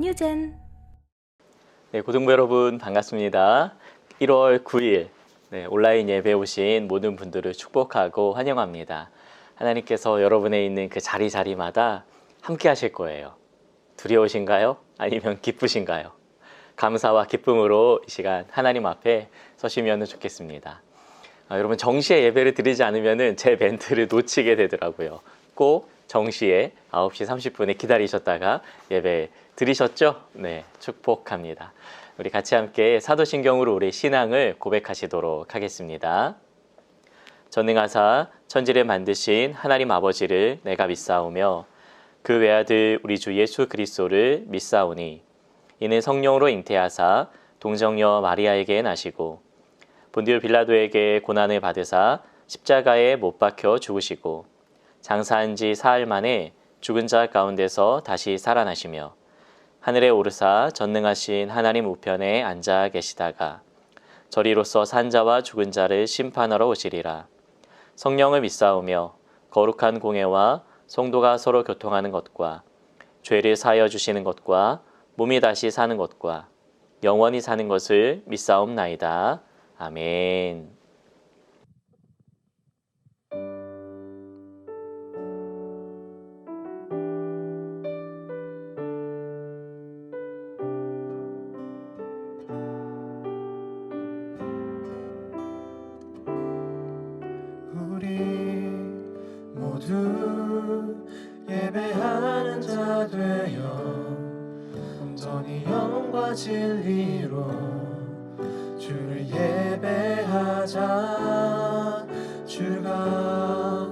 뉴젠. 네, 고등부 여러분 반갑습니다. 1월 9일 온라인 예배 오신 모든 분들을 축복하고 환영합니다. 하나님께서 여러분의 있는 그 자리마다 함께 하실 거예요. 두려우신가요? 아니면 기쁘신가요? 감사와 기쁨으로 이 시간 하나님 앞에 서시면 좋겠습니다. 여러분 정시에 예배를 드리지 않으면 제 멘트를 놓치게 되더라고요. 꼭 정시에 9시 30분에 기다리셨다가 예배 드리셨죠? 네, 축복합니다. 우리 같이 함께 사도신경으로 우리 신앙을 고백하시도록 하겠습니다. 전능하사 천지를 만드신 하나님 아버지를 내가 믿사오며 그 외아들 우리 주 예수 그리스도를 믿사오니 이는 성령으로 잉태하사 동정녀 마리아에게 나시고 본디오 빌라도에게 고난을 받으사 십자가에 못 박혀 죽으시고 장사한 지 사흘 만에 죽은 자 가운데서 다시 살아나시며 하늘에 오르사 전능하신 하나님 우편에 앉아 계시다가 저리로서 산 자와 죽은 자를 심판하러 오시리라. 성령을 믿사오며 거룩한 공회와 성도가 서로 교통하는 것과 죄를 사하여 주시는 것과 몸이 다시 사는 것과 영원히 사는 것을 믿사옵나이다. 아멘. 모두 예배하는 자 되어 온전히 영과 진리로 주를 예배하자. 주가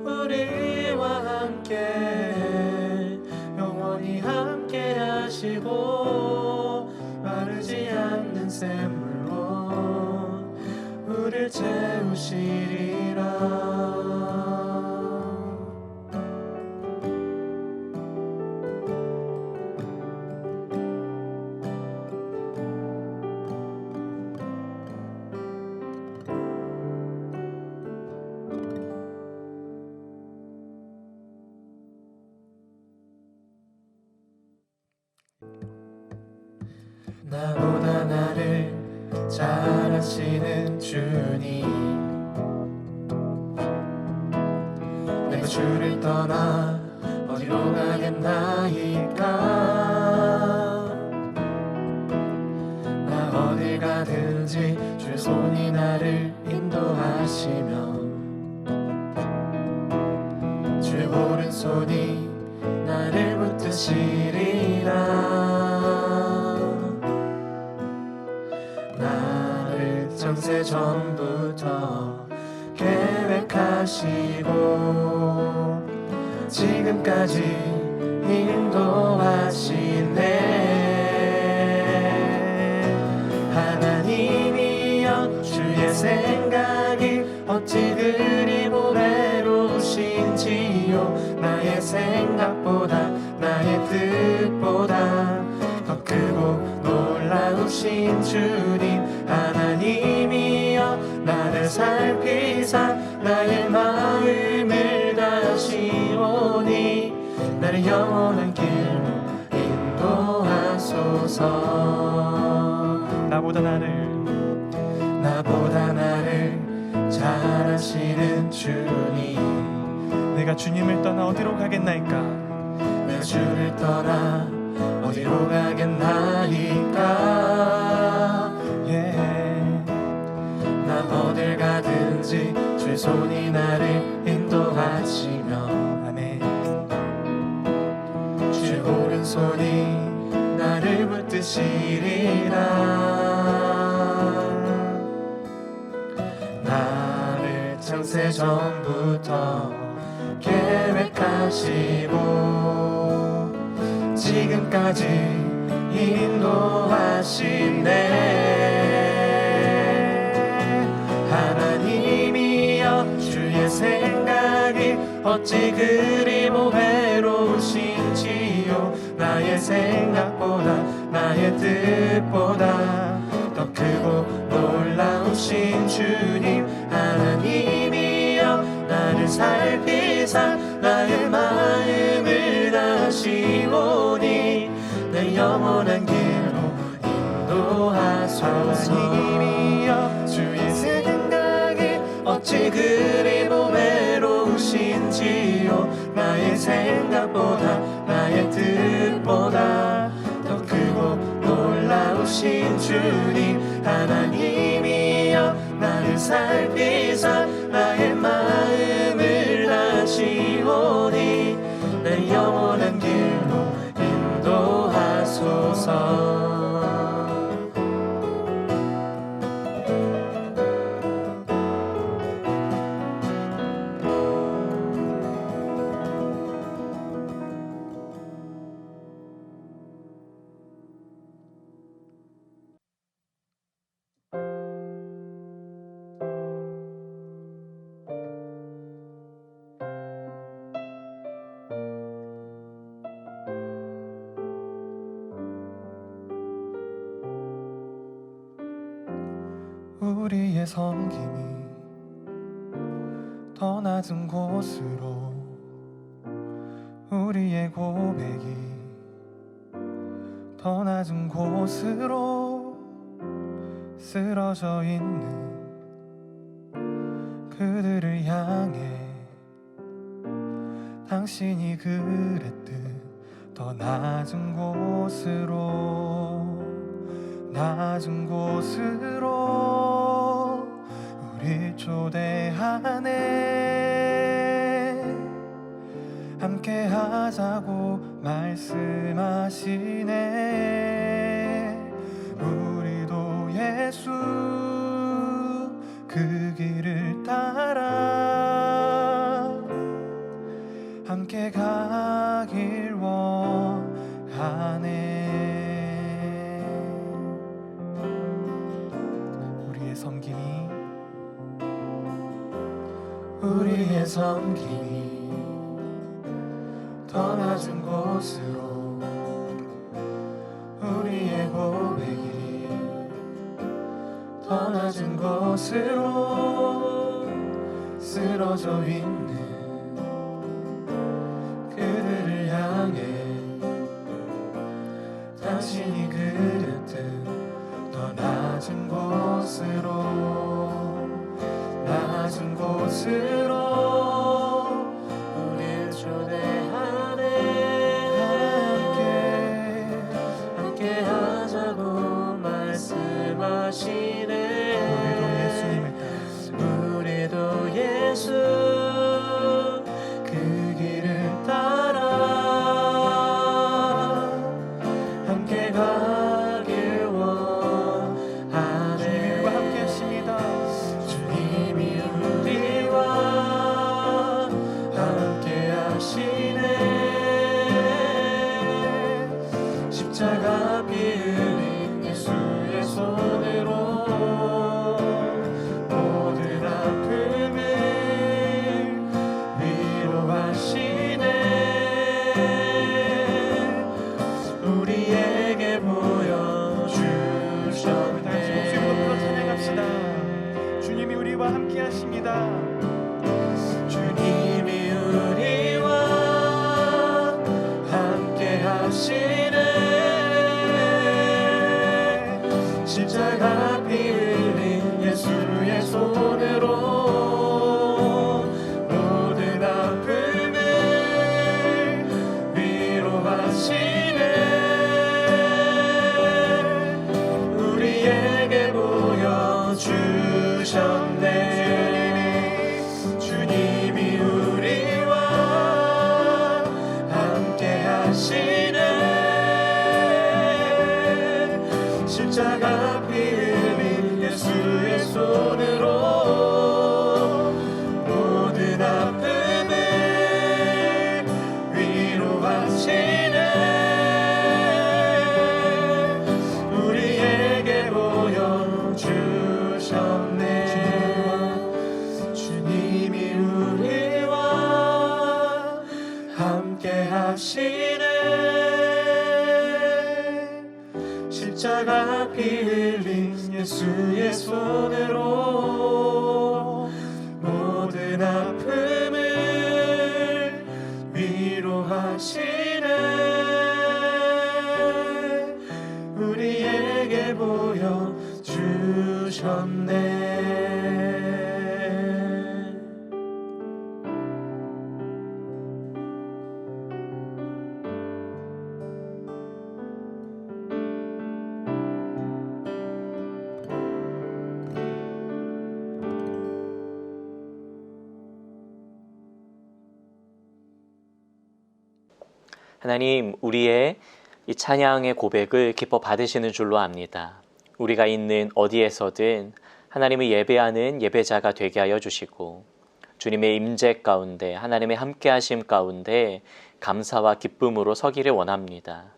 우리와 함께 영원히 함께 하시고 마르지 않는 샘물로 우리를 채우시리라. 나보다 나를 잘 아시는 주님, 내가 주를 떠나 어디로 가겠나이까. 나 어딜 가든지 주의 손이 나를 인도하시며 주의 오른손이 나를 붙드시리라. 창세 전부터 계획하시고 지금까지 인도하시네. 하나님이여 주의 생각이 어찌 그리 보배로우신지요. 나의 생각보다 나의 뜻보다 더 크고 놀라우신 주님. 하나님이여 나를 살피사 나의 마음을 다시오니 나를 영원한 길로 인도하소서. 나보다 나를 잘 아시는 주님, 내가 주님을 떠나 어디로 가겠나이까. 내가 주를 떠나 어디로 가겠나이까. 난 어딜 가든지 주의 손이 나를 인도하시며 아멘. 주의 오른손이 나를 붙드시리라. 나를 창세 전부터 계획하시고 지금까지 인도하시네. 하나님이여 주의 생각이 어찌 그리 보배로우신지요. 나의 생각보다 나의 뜻보다 더 크고 놀라우신 주님. 하나님이여 나를 살피사 나의 마음을 다시오니 내 영혼 하나님이여 주의 생각이 어찌 그리 보배로우신지요 나의 생각보다 나의 뜻보다 더 크고 놀라우신 주님 하나님이여 나를 살피사 나의 마음을 아시오니 내 영원한 길로 인도하소서. 우리의 섬김이 더 낮은 곳으로 우리의 고백이 더 낮은 곳으로 쓰러져 있는 그들을 향해 당신이 그랬듯 더 낮은 곳으로 우리 초대하네 함께 하자고 말씀하시네 우리도 예수 그 길을 따라 함께 가길 원하네 우리의 섬김이 더 낮은 곳으로 우리의 고백이 더 낮은 곳으로 쓰러져 있는 그들을 향해 당신이 그랬듯 더 낮은 곳으로 우릴 초대하네 함께 하자고 말씀하시네 우리도 예수 그 길을 따라 함께 가길 원하네 주님과 함께 하십니다 주님이 우리와 함께 하시네 십자가 피 흘린 예수의 손으로 모든 아픔을 위로하시네 우리에게 보여주셨네 찬양합시다 주님이 우리와 함께 하십니다 주님이 우리와 함께 하시네 십자가 피 흘린 예수의 손으로 모든 아픔을 위로하시네 우리에게 보여주셨네 주님이 우리와 함께 하시네 십자가 피 흘린 예수의 손으로 모든 아픔을 위로하시네 우리에게 보여주셨네 주님이 우리와 함께 하시네 십자가 피 흘린 예수의 손으로 모든 아픔을 위로하시네 우리에게 보여 하나님, 우리의 이 찬양의 고백을 기뻐 받으시는 줄로 압니다. 우리가 있는 어디에서든 하나님을 예배하는 예배자가 되게 하여 주시고, 주님의 임재 가운데, 하나님의 함께하심 가운데 감사와 기쁨으로 서기를 원합니다.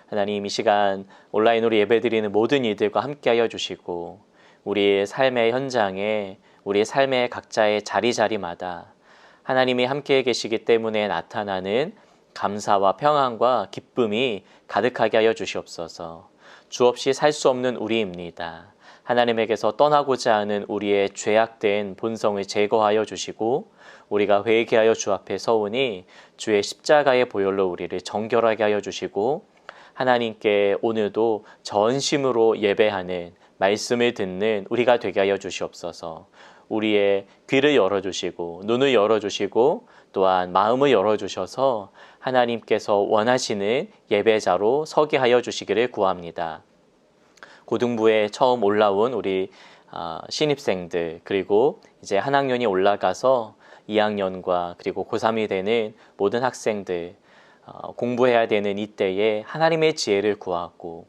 하나님, 이 시간 온라인으로 예배드리는 모든 이들과 함께하여 주시고, 우리의 삶의 현장에, 우리의 삶의 각자의 자리자리마다 하나님이 함께해 계시기 때문에 나타나는 감사와 평안과 기쁨이 가득하게 하여 주시옵소서. 주 없이 살 수 없는 우리입니다. 하나님에게서 떠나고자 하는 우리의 죄악된 본성을 제거하여 주시고, 우리가 회개하여 주 앞에 서오니 주의 십자가의 보혈로 우리를 정결하게 하여 주시고, 하나님께 오늘도 전심으로 예배하는, 말씀을 듣는 우리가 되게 하여 주시옵소서. 우리의 귀를 열어주시고 눈을 열어주시고 또한 마음을 열어주셔서 하나님께서 원하시는 예배자로 서게 하여 주시기를 구합니다. 고등부에 처음 올라온 우리 신입생들, 그리고 이제 한 학년이 올라가서 2학년과 그리고 고3이 되는 모든 학생들, 공부해야 되는 이때에 하나님의 지혜를 구하고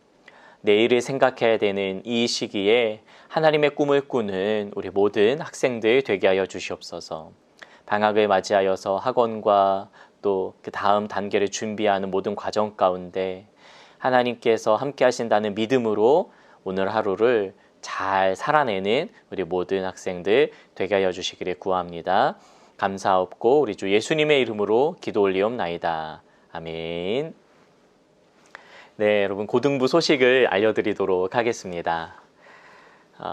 내일을 생각해야 되는 이 시기에 하나님의 꿈을 꾸는 우리 모든 학생들 되게 하여 주시옵소서. 방학을 맞이하여서 학원과 또 그 다음 단계를 준비하는 모든 과정 가운데 하나님께서 함께 하신다는 믿음으로 오늘 하루를 잘 살아내는 우리 모든 학생들 되게 하여 주시기를 구합니다. 감사하옵고 우리 주 예수님의 이름으로 기도 올리옵나이다. 아멘. 네, 여러분, 고등부 소식을 알려드리도록 하겠습니다.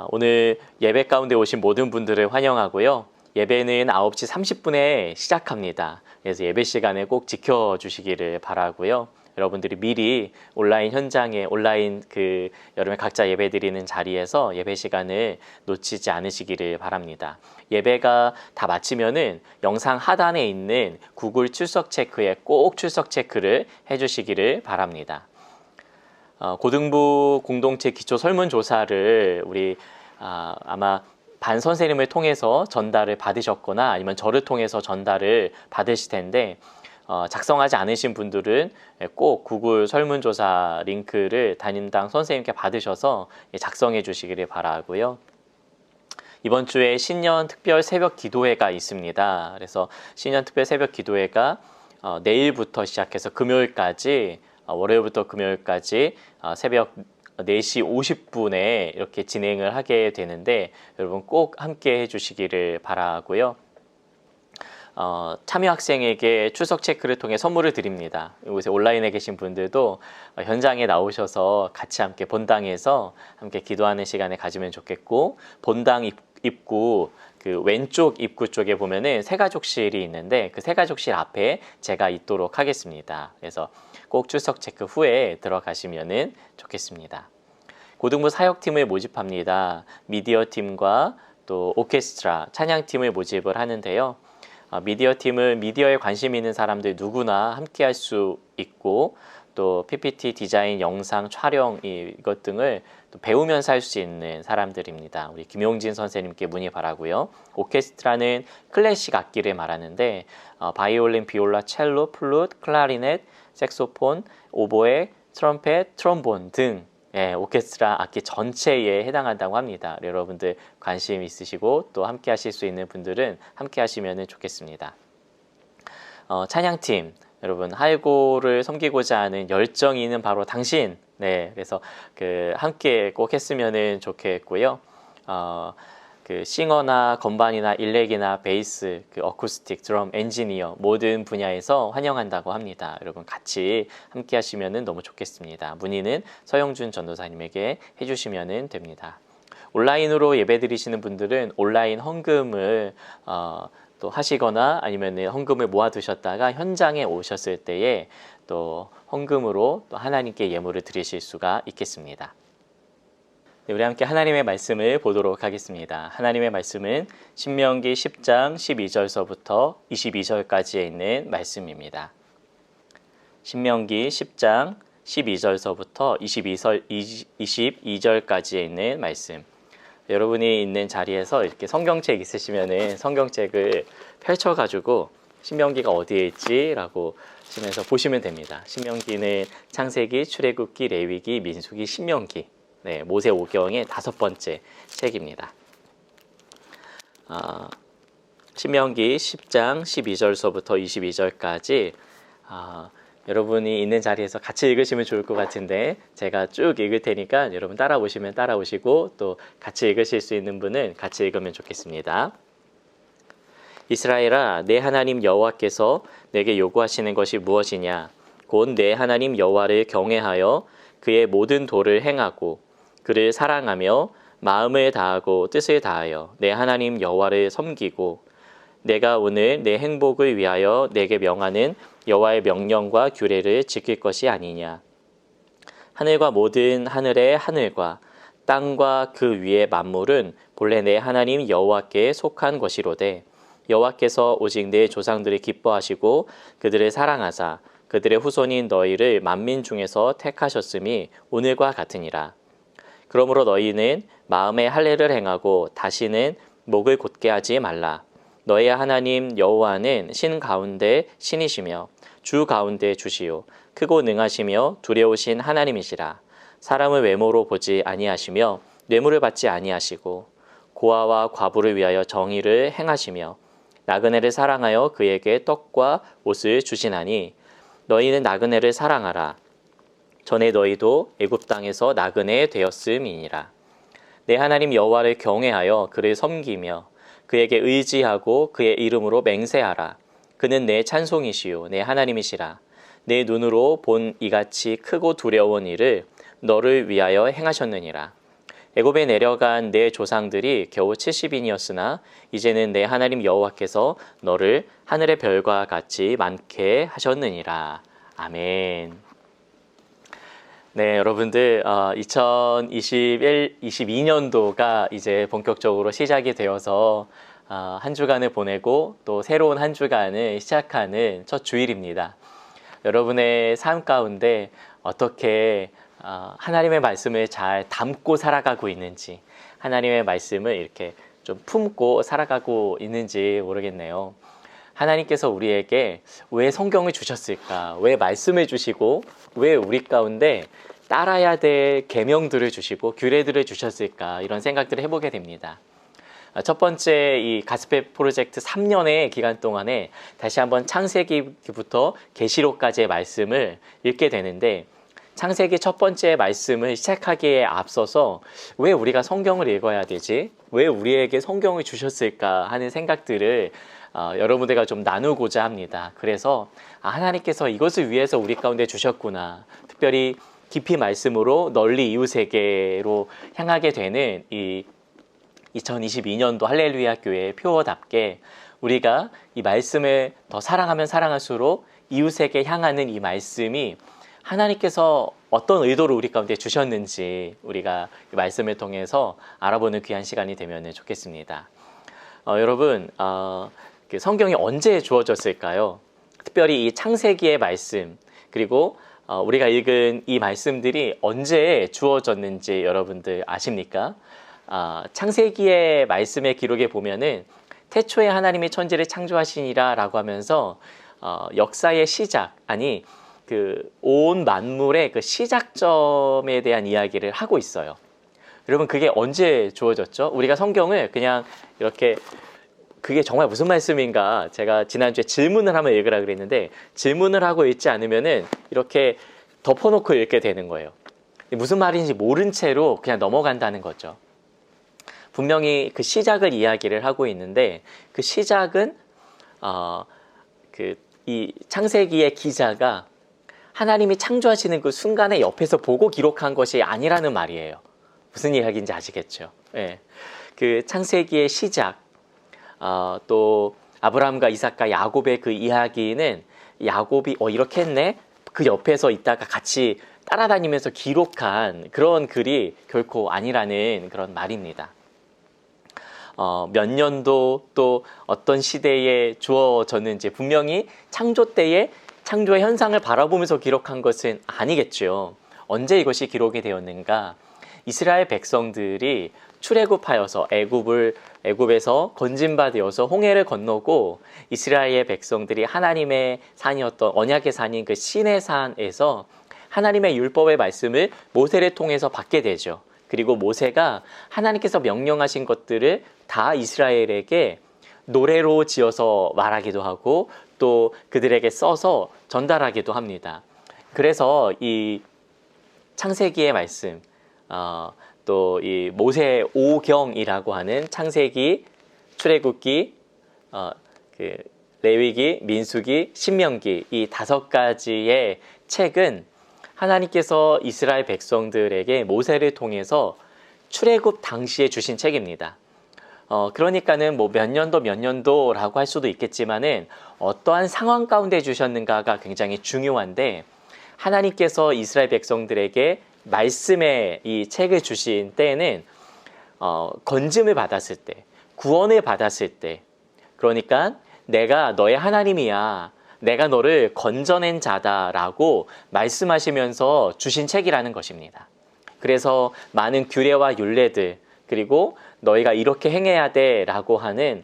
오늘 예배 가운데 오신 모든 분들을 환영하고요. 예배는 9시 30분에 시작합니다. 그래서 예배 시간에 꼭 지켜주시기를 바라고요. 여러분들이 미리 온라인 현장에, 온라인 여러분 각자 예배 드리는 자리에서 예배 시간을 놓치지 않으시기를 바랍니다. 예배가 다 마치면은 영상 하단에 있는 구글 출석 체크에 꼭 출석 체크를 해주시기를 바랍니다. 고등부 공동체 기초 설문조사를 우리 아마 반 선생님을 통해서 전달을 받으셨거나 아니면 저를 통해서 전달을 받으실 텐데, 작성하지 않으신 분들은 꼭 구글 설문조사 링크를 담당 선생님께 받으셔서 작성해 주시기를 바라고요. 이번 주에 신년 특별 새벽 기도회가 있습니다. 그래서 신년 특별 새벽 기도회가 내일부터 시작해서 금요일까지, 월요일부터 금요일까지 새벽 4시 50분에 이렇게 진행을 하게 되는데, 여러분 꼭 함께 해주시기를 바라고요. 참여 학생에게 출석 체크를 통해 선물을 드립니다. 이곳에 온라인에 계신 분들도 현장에 나오셔서 같이 함께 본당에서 함께 기도하는 시간을 가지면 좋겠고, 본당 입구 왼쪽 입구 쪽에 보면은 새가족실이 있는데 그 새가족실 앞에 제가 있도록 하겠습니다. 그래서 꼭 출석 체크 후에 들어가시면은 좋겠습니다. 고등부 사역팀을 모집합니다. 미디어 팀과 또 오케스트라, 찬양팀을 모집을 하는데요. 미디어 팀은 미디어에 관심 있는 사람들 누구나 함께 할 수 있고, 또 PPT 디자인, 영상 촬영 이것 등을 또 배우면서 할 수 있는 사람들입니다. 우리 김용진 선생님께 문의 바라고요. 오케스트라는 클래식 악기를 말하는데 바이올린, 비올라, 첼로, 플룻, 클라리넷, 색소폰, 오보에, 트럼펫, 트롬본 등 오케스트라 악기 전체에 해당한다고 합니다. 여러분들 관심 있으시고 또 함께 하실 수 있는 분들은 함께 하시면 좋겠습니다. 찬양팀, 여러분 하이고를 섬기고자 하는 열정이 있는 바로 당신, 그래서 함께 꼭 했으면 좋겠고요. 싱어나 건반이나 일렉이나 베이스, 어쿠스틱, 드럼, 엔지니어 모든 분야에서 환영한다고 합니다. 여러분 같이 함께 하시면 너무 좋겠습니다. 문의는 서영준 전도사님에게 해주시면 됩니다. 온라인으로 예배드리시는 분들은 온라인 헌금을 또 하시거나 아니면 헌금을 모아두셨다가 현장에 오셨을 때에 또 헌금으로 또 하나님께 예물을 드리실 수가 있겠습니다. 우리 함께 하나님의 말씀을 보도록 하겠습니다. 하나님의 말씀은 신명기 10장 12절서부터 22절까지에 있는 말씀입니다. 신명기 10장 12절서부터 22절까지에 있는 말씀. 여러분이 있는 자리에서 이렇게 성경책 있으시면 성경책을 펼쳐가지고 신명기가 어디에 있지라고 하시면서 보시면 됩니다. 신명기는 창세기, 출애굽기, 레위기, 민수기, 신명기, 네, 모세오경의 5번째 책입니다. 신명기 10장 12절서부터 22절까지 여러분이 있는 자리에서 같이 읽으시면 좋을 것 같은데 제가 쭉 읽을 테니까 여러분 따라오시면 따라오시고 또 같이 읽으실 수 있는 분은 같이 읽으면 좋겠습니다. 이스라엘아, 내 하나님 여호와께서 내게 요구하시는 것이 무엇이냐? 곧 내 하나님 여호와를 경외하여 그의 모든 도를 행하고 그를 사랑하며 마음을 다하고 뜻을 다하여 내 하나님 여호와를 섬기고 내가 오늘 내 행복을 위하여 내게 명하는 여호와의 명령과 규례를 지킬 것이 아니냐. 하늘과 모든 하늘의 하늘과 땅과 그 위의 만물은 본래 내 하나님 여호와께 속한 것이로되 여호와께서 오직 내 조상들이 기뻐하시고 그들을 사랑하사 그들의 후손인 너희를 만민 중에서 택하셨음이 오늘과 같으니라. 그러므로 너희는 마음에 할례를 행하고 다시는 목을 곧게 하지 말라. 너의 하나님 여호와는 신 가운데 신이시며 주 가운데 주시요 크고 능하시며 두려우신 하나님이시라. 사람을 외모로 보지 아니하시며 뇌물을 받지 아니하시고 고아와 과부를 위하여 정의를 행하시며 나그네를 사랑하여 그에게 떡과 옷을 주시나니 너희는 나그네를 사랑하라. 전에 너희도 애굽 땅에서 나그네 되었음이니라. 내 하나님 여호와를 경외하여 그를 섬기며 그에게 의지하고 그의 이름으로 맹세하라. 그는 내 찬송이시요 내 하나님이시라. 내 눈으로 본 이같이 크고 두려운 일을 너를 위하여 행하셨느니라. 애굽에 내려간 내 조상들이 겨우 70인이었으나 이제는 내 하나님 여호와께서 너를 하늘의 별과 같이 많게 하셨느니라. 아멘. 네, 여러분들 2022년도가 이제 본격적으로 시작이 되어서 한 주간을 보내고 또 새로운 한 주간을 시작하는 첫 주일입니다. 여러분의 삶 가운데 어떻게 하나님의 말씀을 잘 담고 살아가고 있는지, 하나님의 말씀을 이렇게 좀 품고 살아가고 있는지 모르겠네요. 하나님께서 우리에게 왜 성경을 주셨을까? 왜 말씀을 주시고 왜 우리 가운데 따라야 될 계명들을 주시고 규례들을 주셨을까? 이런 생각들을 해보게 됩니다. 첫 번째 이 가스펠 프로젝트 3년의 기간 동안에 다시 한번 창세기부터 계시록까지의 말씀을 읽게 되는데 창세기 첫 번째 말씀을 시작하기에 앞서서 왜 우리가 성경을 읽어야 되지? 왜 우리에게 성경을 주셨을까 하는 생각들을 여러분들과 좀 나누고자 합니다. 그래서 하나님께서 이것을 위해서 우리 가운데 주셨구나. 특별히 깊이 말씀으로 널리 이웃에게로 향하게 되는 이 2022년도 할렐루야 교회의 표어답게 우리가 이 말씀을 더 사랑하면 사랑할수록 이웃에게 향하는 이 말씀이 하나님께서 어떤 의도로 우리 가운데 주셨는지 우리가 이 말씀을 통해서 알아보는 귀한 시간이 되면 좋겠습니다. 여러분, 성경이 언제 주어졌을까요? 특별히 이 창세기의 말씀 그리고 우리가 읽은 이 말씀들이 언제 주어졌는지 여러분들 아십니까? 창세기의 말씀의 기록에 보면은 태초에 하나님이 천지를 창조하시니라 라고 하면서 역사의 시작, 아니 그 온 만물의 그 시작점에 대한 이야기를 하고 있어요. 여러분 그게 언제 주어졌죠? 우리가 성경을 그냥 이렇게 그게 정말 무슨 말씀인가 제가 지난주에 질문을 한번 읽으라 그랬는데 질문을 하고 읽지 않으면은 이렇게 덮어놓고 읽게 되는 거예요. 무슨 말인지 모른 채로 그냥 넘어간다는 거죠. 분명히 그 시작을 이야기를 하고 있는데 그 시작은 이 창세기의 기자가 하나님이 창조하시는 그 순간에 옆에서 보고 기록한 것이 아니라는 말이에요. 무슨 이야기인지 아시겠죠? 예. 그 창세기의 시작, 또 아브라함과 이삭과 야곱의 그 이야기는 야곱이 이렇게 했네? 그 옆에서 있다가 같이 따라다니면서 기록한 그런 글이 결코 아니라는 그런 말입니다. 몇 년도 또 어떤 시대에 주어졌는지 분명히 창조 때에 창조의 현상을 바라보면서 기록한 것은 아니겠죠. 언제 이것이 기록이 되었는가? 이스라엘 백성들이 출애굽하여서 애굽에서 건진받으어서 홍해를 건너고 이스라엘 백성들이 하나님의 산이었던 언약의 산인 그 시내 산에서 하나님의 율법의 말씀을 모세를 통해서 받게 되죠. 그리고 모세가 하나님께서 명령하신 것들을 다 이스라엘에게 노래로 지어서 말하기도 하고 또 그들에게 써서 전달하기도 합니다. 그래서 이 창세기의 말씀, 또 이 모세 오경이라고 하는 창세기, 출애굽기, 레위기, 민수기, 신명기 이 5가지의 책은 하나님께서 이스라엘 백성들에게 모세를 통해서 출애굽 당시에 주신 책입니다. 그러니까는 뭐 몇 년도라고 할 수도 있겠지만은 어떠한 상황 가운데 주셨는가가 굉장히 중요한데 하나님께서 이스라엘 백성들에게 말씀의 이 책을 주신 때에는 건짐을 받았을 때, 구원을 받았을 때, 그러니까 내가 너의 하나님이야, 내가 너를 건져낸 자다라고 말씀하시면서 주신 책이라는 것입니다. 그래서 많은 규례와 율례들, 그리고 너희가 이렇게 행해야 돼라고 하는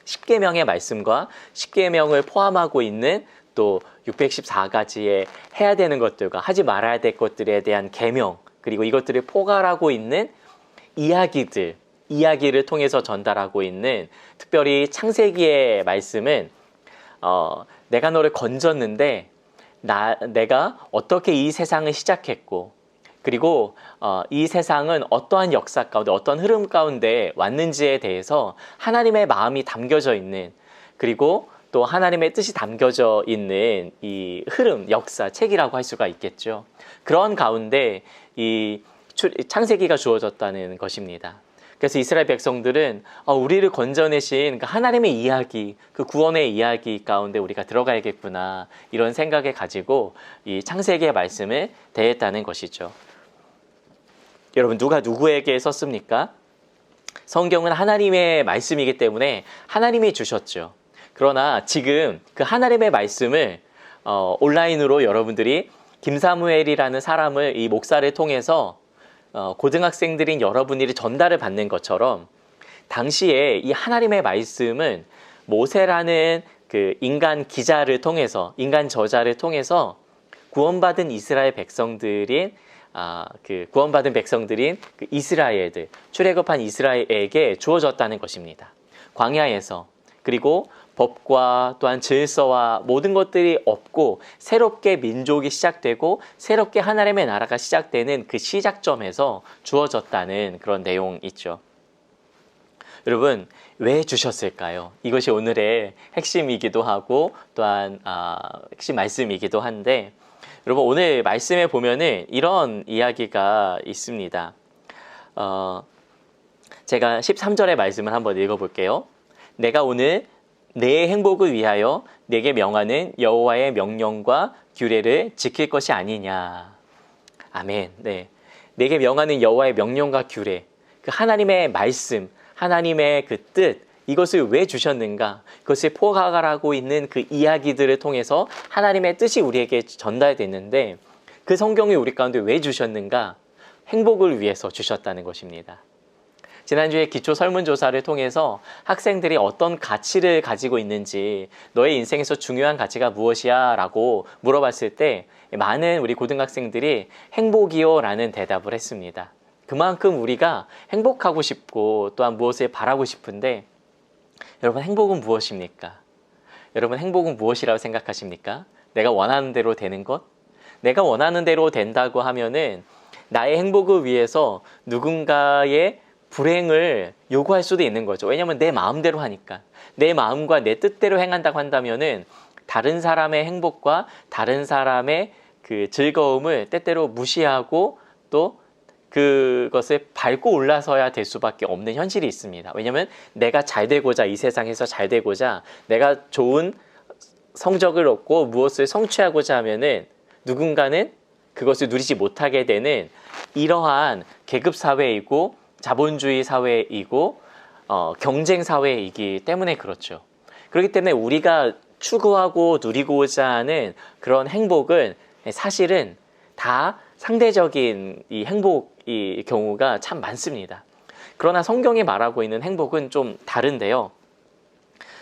십계명의 말씀과 십계명을 포함하고 있는 또 614가지의 해야 되는 것들과 하지 말아야 될 것들에 대한 계명, 그리고 이것들을 포괄하고 있는 이야기를 통해서 전달하고 있는, 특별히 창세기의 말씀은 내가 너를 건졌는데 내가 어떻게 이 세상을 시작했고, 그리고 이 세상은 어떠한 역사 가운데 어떤 흐름 가운데 왔는지에 대해서 하나님의 마음이 담겨져 있는, 그리고 또 하나님의 뜻이 담겨져 있는 이 흐름, 역사, 책이라고 할 수가 있겠죠. 그런 가운데 이 창세기가 주어졌다는 것입니다. 그래서 이스라엘 백성들은 우리를 건져내신 그 하나님의 이야기, 그 구원의 이야기 가운데 우리가 들어가야겠구나, 이런 생각을 가지고 이 창세기의 말씀을 대했다는 것이죠. 여러분, 누가 누구에게 썼습니까? 성경은 하나님의 말씀이기 때문에 하나님이 주셨죠. 그러나 지금 그 하나님의 말씀을 온라인으로 여러분들이 김사무엘이라는 사람을, 이 목사를 통해서 고등학생들인 여러분들이 전달을 받는 것처럼 당시에 이 하나님의 말씀은 모세라는 그 인간 기자를 통해서, 인간 저자를 통해서 구원받은 이스라엘 백성들인 구원받은 백성들인 그 이스라엘들, 출애굽한 이스라엘에게 주어졌다는 것입니다. 광야에서, 그리고 법과 또한 질서와 모든 것들이 없고 새롭게 민족이 시작되고 새롭게 하나님의 나라가 시작되는 그 시작점에서 주어졌다는 그런 내용이 있죠. 여러분, 왜 주셨을까요? 이것이 오늘의 핵심이기도 하고 또한 핵심 말씀이기도 한데, 여러분, 오늘 말씀에 보면은 이런 이야기가 있습니다. 제가 13절의 말씀을 한번 읽어볼게요. 내가 오늘 내 행복을 위하여 내게 명하는 여호와의 명령과 규례를 지킬 것이 아니냐. 아멘. 네, 내게 명하는 여호와의 명령과 규례, 그 하나님의 말씀, 하나님의 그 뜻, 이것을 왜 주셨는가? 그것을 포괄하고 있는 그 이야기들을 통해서 하나님의 뜻이 우리에게 전달됐는데, 그 성경이 우리 가운데 왜 주셨는가? 행복을 위해서 주셨다는 것입니다. 지난주에 기초 설문조사를 통해서 학생들이 어떤 가치를 가지고 있는지, 너의 인생에서 중요한 가치가 무엇이야? 라고 물어봤을 때 많은 우리 고등학생들이 행복이요 라는 대답을 했습니다. 그만큼 우리가 행복하고 싶고 또한 무엇을 바라고 싶은데, 여러분, 행복은 무엇입니까? 여러분, 행복은 무엇이라고 생각하십니까? 내가 원하는 대로 되는 것? 내가 원하는 대로 된다고 하면은 나의 행복을 위해서 누군가의 불행을 요구할 수도 있는 거죠. 왜냐하면 내 마음대로 하니까. 내 마음과 내 뜻대로 행한다고 한다면은 다른 사람의 행복과 다른 사람의 그 즐거움을 때때로 무시하고 또 그것을 밟고 올라서야 될 수밖에 없는 현실이 있습니다. 왜냐하면 내가 잘 되고자, 이 세상에서 잘 되고자, 내가 좋은 성적을 얻고 무엇을 성취하고자 하면은 누군가는 그것을 누리지 못하게 되는 이러한 계급 사회이고 자본주의 사회이고 경쟁 사회이기 때문에 그렇죠. 그렇기 때문에 우리가 추구하고 누리고자 하는 그런 행복은 사실은 다 상대적인 이 행복의 경우가 참 많습니다. 그러나 성경이 말하고 있는 행복은 좀 다른데요.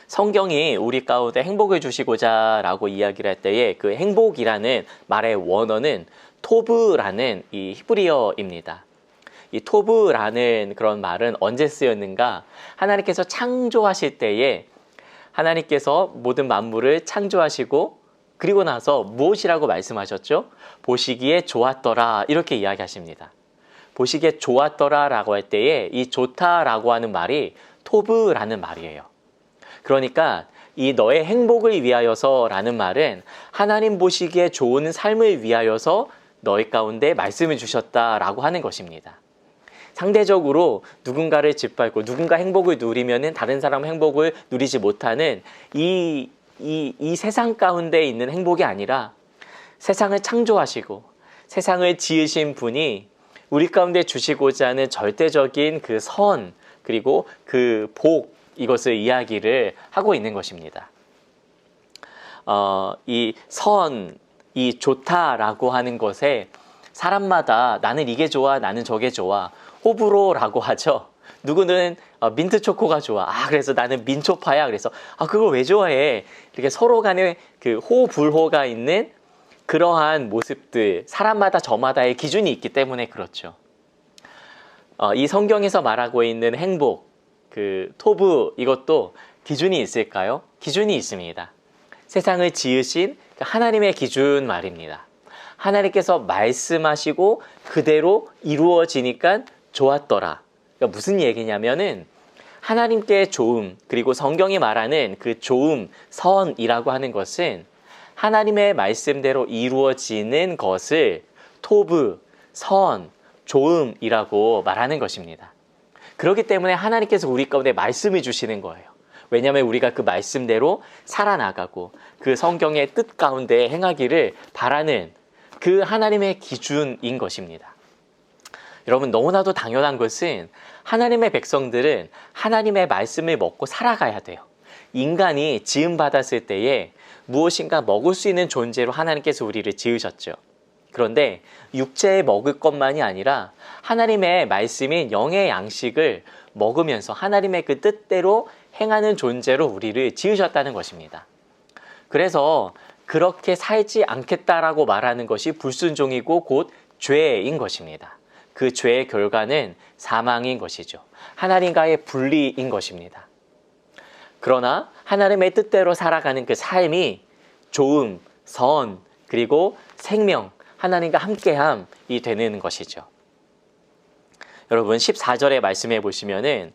성경이 우리 가운데 행복을 주시고자 라고 이야기를 할 때에 그 행복이라는 말의 원어는 토브라는 이 히브리어입니다. 이 토브라는 그런 말은 언제 쓰였는가? 하나님께서 창조하실 때에 하나님께서 모든 만물을 창조하시고 그리고 나서 무엇이라고 말씀하셨죠? 보시기에 좋았더라 이렇게 이야기하십니다. 보시기에 좋았더라 라고 할 때에 이 좋다라고 하는 말이 토브라는 말이에요. 그러니까 이 너의 행복을 위하여서 라는 말은 하나님 보시기에 좋은 삶을 위하여서 너희 가운데 말씀을 주셨다라고 하는 것입니다. 상대적으로 누군가를 짓밟고 누군가 행복을 누리면은 다른 사람 행복을 누리지 못하는 이 세상 가운데 있는 행복이 아니라 세상을 창조하시고 세상을 지으신 분이 우리 가운데 주시고자 하는 절대적인 그 선 그리고 그 복 이것을 이야기를 하고 있는 것입니다. 이 선, 이 좋다라고 하는 것에 사람마다 나는 이게 좋아, 나는 저게 좋아, 호불호라고 하죠. 누구는 민트 초코가 좋아. 그래서 나는 민초파야. 그래서 그걸 왜 좋아해? 이렇게 서로 간에 그 호불호가 있는 그러한 모습들, 사람마다 저마다의 기준이 있기 때문에 그렇죠. 이 성경에서 말하고 있는 행복, 그 토브 이것도 기준이 있을까요? 기준이 있습니다. 세상을 지으신 하나님의 기준 말입니다. 하나님께서 말씀하시고 그대로 이루어지니까 좋았더라. 그러니까 무슨 얘기냐면은 하나님께 좋음 그리고 성경이 말하는 그 좋음, 선이라고 하는 것은 하나님의 말씀대로 이루어지는 것을 토브, 선, 좋음이라고 말하는 것입니다. 그렇기 때문에 하나님께서 우리 가운데 말씀을 주시는 거예요. 왜냐하면 우리가 그 말씀대로 살아나가고 그 성경의 뜻 가운데 행하기를 바라는 그 하나님의 기준인 것입니다. 여러분 너무나도 당연한 것은 하나님의 백성들은 하나님의 말씀을 먹고 살아가야 돼요. 인간이 지음받았을 때에 무엇인가 먹을 수 있는 존재로 하나님께서 우리를 지으셨죠. 그런데 육체에 먹을 것만이 아니라 하나님의 말씀인 영의 양식을 먹으면서 하나님의 그 뜻대로 행하는 존재로 우리를 지으셨다는 것입니다. 그래서 그렇게 살지 않겠다라고 말하는 것이 불순종이고 곧 죄인 것입니다. 그 죄의 결과는 사망인 것이죠. 하나님과의 분리인 것입니다. 그러나 하나님의 뜻대로 살아가는 그 삶이 좋음, 선, 그리고 생명, 하나님과 함께함이 되는 것이죠. 여러분 14절의 말씀해 보시면은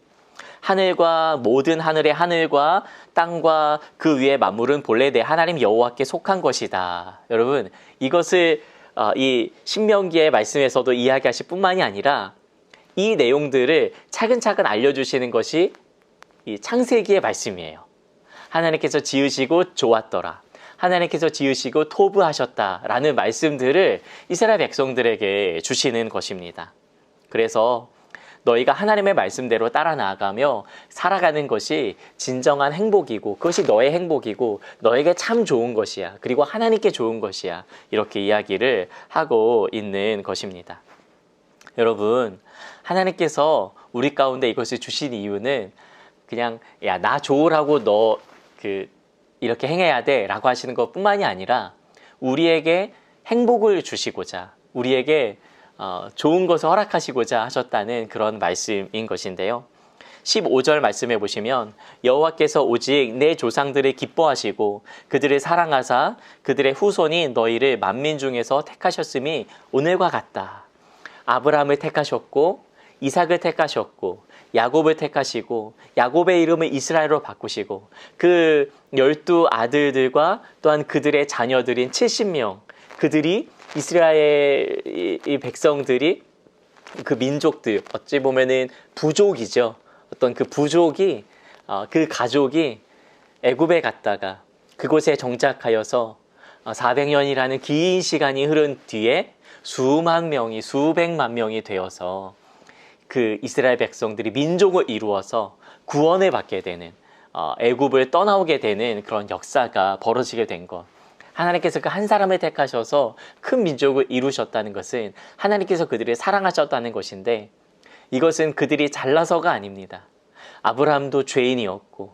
하늘과 모든 하늘의 하늘과 땅과 그 위의 만물은 본래 내 하나님 여호와께 속한 것이다. 여러분 이것을 이 신명기의 말씀에서도 이야기하실 뿐만이 아니라 이 내용들을 차근차근 알려주시는 것이 이 창세기의 말씀이에요. 하나님께서 지으시고 좋았더라. 하나님께서 지으시고 토브하셨다라는 말씀들을 이스라엘 백성들에게 주시는 것입니다. 그래서 너희가 하나님의 말씀대로 따라 나아가며 살아가는 것이 진정한 행복이고 그것이 너의 행복이고 너에게 참 좋은 것이야. 그리고 하나님께 좋은 것이야. 이렇게 이야기를 하고 있는 것입니다. 여러분 하나님께서 우리 가운데 이것을 주신 이유는 그냥 야 나 좋으라고 너 이렇게 행해야 돼 라고 하시는 것 뿐만이 아니라 우리에게 행복을 주시고자 우리에게 좋은 것을 허락하시고자 하셨다는 그런 말씀인 것인데요. 15절 말씀해 보시면 여호와께서 오직 내 조상들을 기뻐하시고 그들을 사랑하사 그들의 후손이 너희를 만민 중에서 택하셨음이 오늘과 같다. 아브라함을 택하셨고 이삭을 택하셨고 야곱을 택하시고 야곱의 이름을 이스라엘로 바꾸시고 그 12아들들과 또한 그들의 자녀들인 70명 그들이 이스라엘 이 백성들이 그 민족들 어찌 보면은 부족이죠. 어떤 그 부족이 그 가족이 애굽에 갔다가 그곳에 정착하여서 400년이라는 긴 시간이 흐른 뒤에 수만 명이 수백만 명이 되어서 그 이스라엘 백성들이 민족을 이루어서 구원을 받게 되는 애굽을 떠나오게 되는 그런 역사가 벌어지게 된 것. 하나님께서 그 한 사람을 택하셔서 큰 민족을 이루셨다는 것은 하나님께서 그들을 사랑하셨다는 것인데 이것은 그들이 잘나서가 아닙니다. 아브라함도 죄인이었고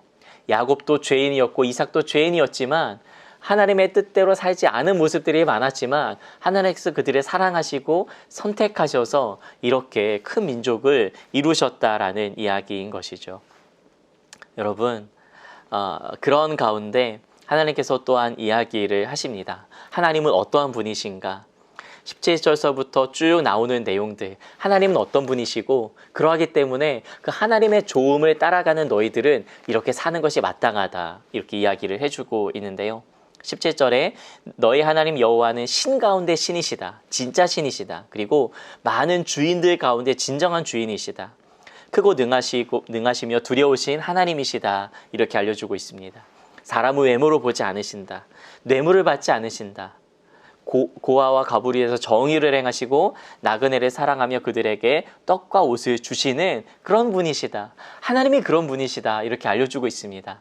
야곱도 죄인이었고 이삭도 죄인이었지만 하나님의 뜻대로 살지 않은 모습들이 많았지만 하나님께서 그들을 사랑하시고 선택하셔서 이렇게 큰 민족을 이루셨다라는 이야기인 것이죠. 여러분, 그런 가운데 하나님께서 또한 이야기를 하십니다. 하나님은 어떠한 분이신가? 17절서부터 쭉 나오는 내용들, 하나님은 어떤 분이시고 그러하기 때문에 그 하나님의 조음을 따라가는 너희들은 이렇게 사는 것이 마땅하다, 이렇게 이야기를 해주고 있는데요. 17절에 너희 하나님 여호와는 신 가운데 신이시다, 진짜 신이시다. 그리고 많은 주인들 가운데 진정한 주인이시다. 크고 능하시며 두려우신 하나님이시다, 이렇게 알려주고 있습니다. 사람을 외모로 보지 않으신다, 뇌물을 받지 않으신다, 고아와 가부리에서 정의를 행하시고 나그네를 사랑하며 그들에게 떡과 옷을 주시는 그런 분이시다. 하나님이 그런 분이시다, 이렇게 알려주고 있습니다.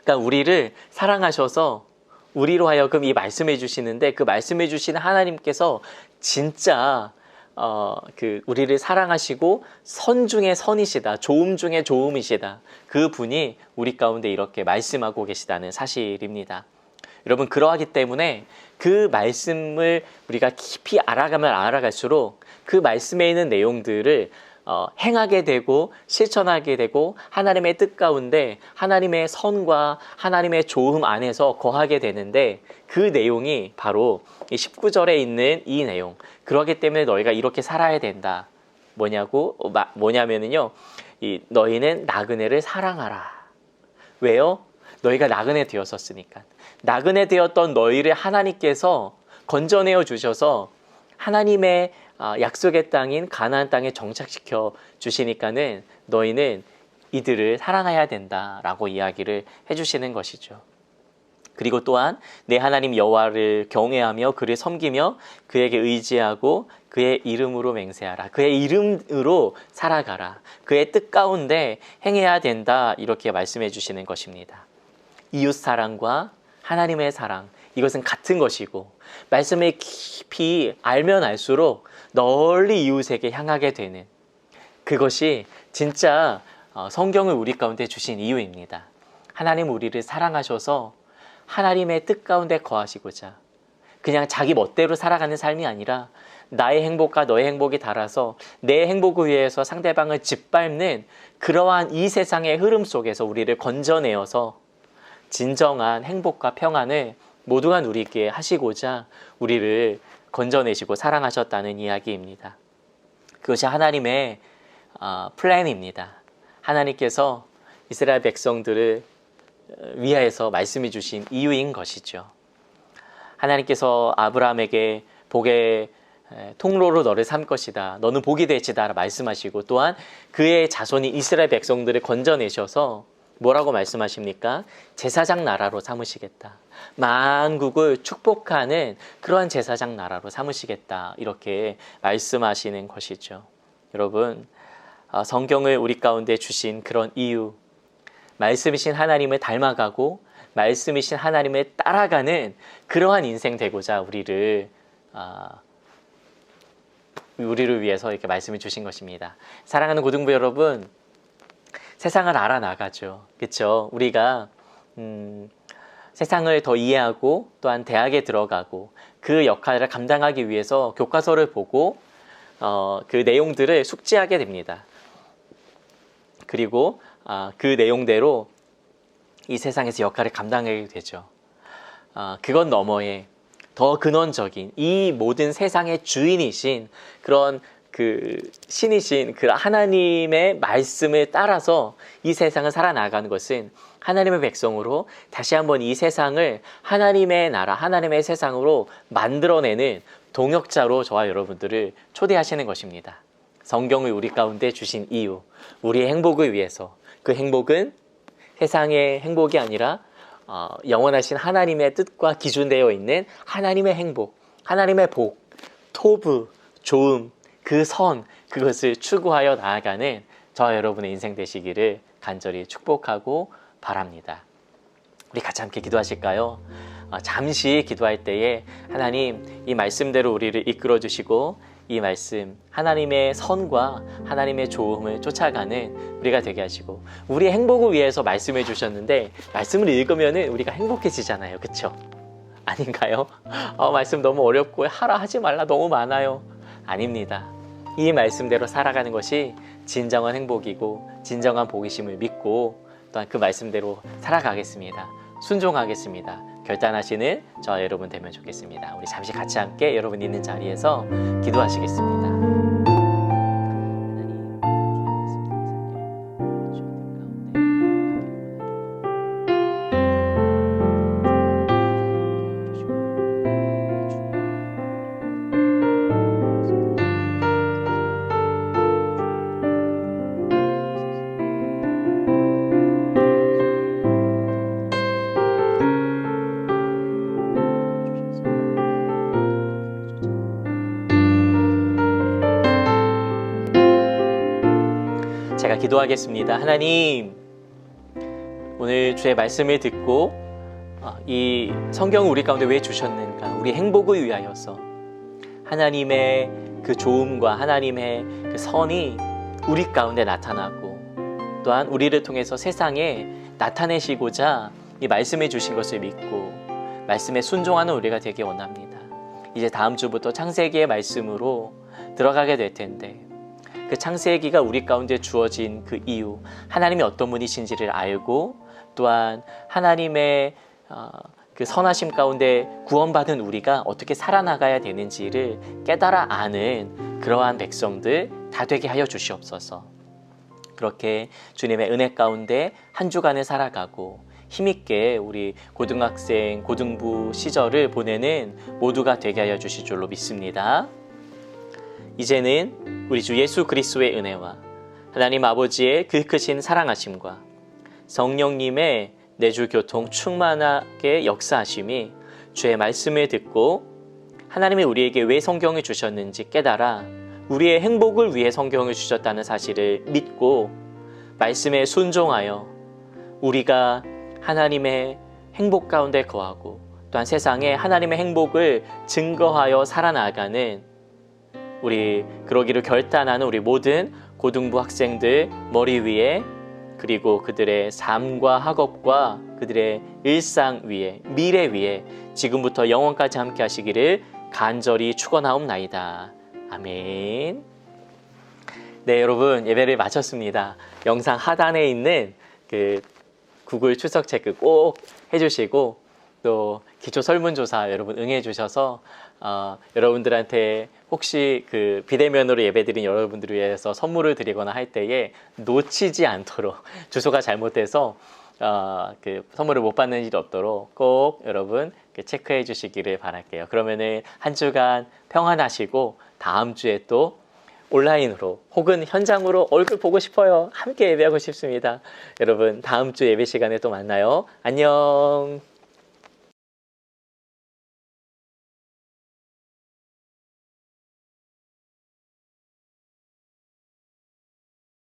그러니까 우리를 사랑하셔서 우리로 하여금 이 말씀해 주시는데, 그 말씀해 주시는 하나님께서 진짜 우리를 사랑하시고 선 중에 선이시다, 조음 중에 조음이시다. 그 분이 우리 가운데 이렇게 말씀하고 계시다는 사실입니다. 여러분, 그러하기 때문에 그 말씀을 우리가 깊이 알아가면 알아갈수록 그 말씀에 있는 내용들을 행하게 되고 실천하게 되고 하나님의 뜻 가운데 하나님의 선과 하나님의 조음 안에서 거하게 되는데, 그 내용이 바로 이 19절에 있는 이 내용. 그러기 때문에 너희가 이렇게 살아야 된다. 뭐냐면은요, 너희는 나그네를 사랑하라. 왜요? 너희가 나그네 되었었으니까. 나그네 되었던 너희를 하나님께서 건져내어 주셔서 하나님의 약속의 땅인 가나안 땅에 정착시켜 주시니까는 너희는 이들을 사랑해야 된다라고 이야기를 해주시는 것이죠. 그리고 또한 내 하나님 여호와를 경외하며 그를 섬기며 그에게 의지하고 그의 이름으로 맹세하라. 그의 이름으로 살아가라. 그의 뜻 가운데 행해야 된다, 이렇게 말씀해 주시는 것입니다. 이웃 사랑과 하나님의 사랑, 이것은 같은 것이고 말씀을 깊이 알면 알수록 널리 이웃에게 향하게 되는, 그것이 진짜 성경을 우리 가운데 주신 이유입니다. 하나님 우리를 사랑하셔서 하나님의 뜻 가운데 거하시고자 그냥 자기 멋대로 살아가는 삶이 아니라 나의 행복과 너의 행복이 달아서 내 행복을 위해서 상대방을 짓밟는 그러한 이 세상의 흐름 속에서 우리를 건져내어서 진정한 행복과 평안을 모두가 누리게 하시고자 우리를 건져내시고 사랑하셨다는 이야기입니다. 그것이 하나님의 플랜입니다. 하나님께서 이스라엘 백성들을 위하여서 말씀해 주신 이유인 것이죠. 하나님께서 아브라함에게 복의 통로로 너를 삼 것이다, 너는 복이 될지다 말씀하시고, 또한 그의 자손이 이스라엘 백성들을 건져내셔서 뭐라고 말씀하십니까? 제사장 나라로 삼으시겠다, 만국을 축복하는 그러한 제사장 나라로 삼으시겠다, 이렇게 말씀하시는 것이죠. 여러분, 성경을 우리 가운데 주신 그런 이유, 말씀이신 하나님을 닮아가고 말씀이신 하나님을 따라가는 그러한 인생 되고자 우리를 위해서 이렇게 말씀을 주신 것입니다. 사랑하는 고등부 여러분, 세상을 알아나가죠. 그렇죠? 우리가 세상을 더 이해하고 또한 대학에 들어가고 그 역할을 감당하기 위해서 교과서를 보고 그 내용들을 숙지하게 됩니다. 그리고 그 내용대로 이 세상에서 역할을 감당하게 되죠. 그것 너머에 더 근원적인 이 모든 세상의 주인이신 그런 그 신이신 그 하나님의 말씀을 따라서 이 세상을 살아나가는 것은 하나님의 백성으로 다시 한번 이 세상을 하나님의 나라, 하나님의 세상으로 만들어내는 동역자로 저와 여러분들을 초대하시는 것입니다. 성경을 우리 가운데 주신 이유, 우리의 행복을 위해서. 그 행복은 세상의 행복이 아니라 영원하신 하나님의 뜻과 기준되어 있는 하나님의 행복, 하나님의 복, 토부, 좋음, 그 선, 그것을 추구하여 나아가는 저와 여러분의 인생 되시기를 간절히 축복하고 바랍니다. 우리 같이 함께 기도하실까요? 잠시 기도할 때에 하나님 이 말씀대로 우리를 이끌어 주시고 이 말씀 하나님의 선과 하나님의 좋음을 쫓아가는 우리가 되게 하시고, 우리의 행복을 위해서 말씀해 주셨는데 말씀을 읽으면 우리가 행복해지잖아요. 그쵸? 아닌가요? 말씀 너무 어렵고 하라 하지 말라 너무 많아요. 아닙니다. 이 말씀대로 살아가는 것이 진정한 행복이고 진정한 복이심을 믿고 또한 그 말씀대로 살아가겠습니다. 순종하겠습니다. 결단하시는 저와 여러분 되면 좋겠습니다. 우리 잠시 같이 함께 여러분 있는 자리에서 기도하시겠습니다. 제가 기도하겠습니다. 하나님, 오늘 주의 말씀을 듣고 이 성경을 우리 가운데 왜 주셨는가? 우리 행복을 위하여서 하나님의 그 좋음과 하나님의 그 선이 우리 가운데 나타나고 또한 우리를 통해서 세상에 나타내시고자 이 말씀해 주신 것을 믿고 말씀에 순종하는 우리가 되기 원합니다. 이제 다음 주부터 창세기의 말씀으로 들어가게 될 텐데 그 창세기가 우리 가운데 주어진 그 이유, 하나님이 어떤 분이신지를 알고 또한 하나님의 그 선하심 가운데 구원받은 우리가 어떻게 살아나가야 되는지를 깨달아 아는 그러한 백성들 다 되게 하여 주시옵소서. 그렇게 주님의 은혜 가운데 한 주간을 살아가고 힘있게 우리 고등학생, 고등부 시절을 보내는 모두가 되게 하여 주실 줄로 믿습니다. 이제는 우리 주 예수 그리스도의 은혜와 하나님 아버지의 그 크신 사랑하심과 성령님의 내주 교통 충만하게 역사하심이 주의 말씀을 듣고 하나님이 우리에게 왜 성경을 주셨는지 깨달아 우리의 행복을 위해 성경을 주셨다는 사실을 믿고 말씀에 순종하여 우리가 하나님의 행복 가운데 거하고 또한 세상에 하나님의 행복을 증거하여 살아나가는 우리 그러기를 결단하는 우리 모든 고등부 학생들 머리 위에 그리고 그들의 삶과 학업과 그들의 일상 위에 미래 위에 지금부터 영원까지 함께 하시기를 간절히 축원하옵나이다. 아멘. 네, 여러분 예배를 마쳤습니다. 영상 하단에 있는 그 구글 출석 체크 꼭 해주시고 또 기초 설문조사 여러분 응해 주셔서 여러분들한테 혹시 그 비대면으로 예배드린 여러분들을 위해서 선물을 드리거나 할 때에 놓치지 않도록 주소가 잘못돼서 그 선물을 못 받는 일이 없도록 꼭 여러분 체크해 주시기를 바랄게요. 그러면은 한 주간 평안하시고 다음 주에 또 온라인으로 혹은 현장으로 얼굴 보고 싶어요. 함께 예배하고 싶습니다. 여러분 다음 주 예배 시간에 또 만나요. 안녕.